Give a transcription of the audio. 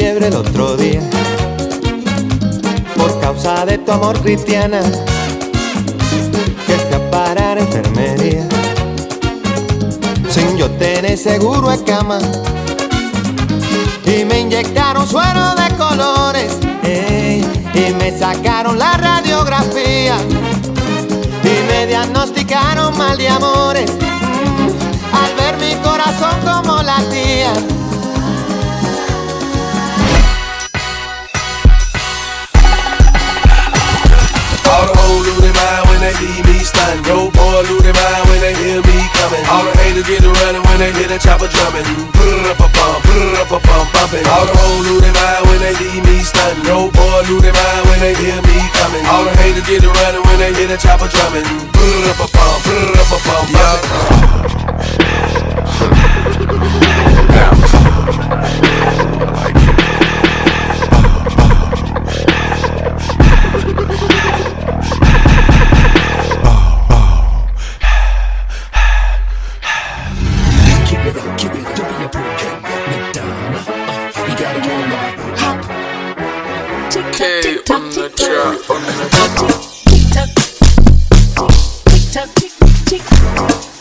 fiebre el otro día por causa de tu amor, cristiana, que fui a parar a enfermería sin yo tener seguro de cama, y me inyectaron suero de colores, y me sacaron la radiografía y me diagnosticaron mal de amores, al ver mi corazón como latía. All the hoes lose their mind when they see me stunned. Yo, boy, lose their mind when they hear me coming. All the haters get to running when they hear the chopper drumming. Brr-up-a-bump, bumping. All the hoes lose their mind when they see me stunned. Yo, boy, lose their mind when they hear me coming. All the haters get to running when they hear the chopper drumming. Brr-up-a-bump, bumping. Tick on the track, on the track. Tick tock, tick tock, tick tock, tick.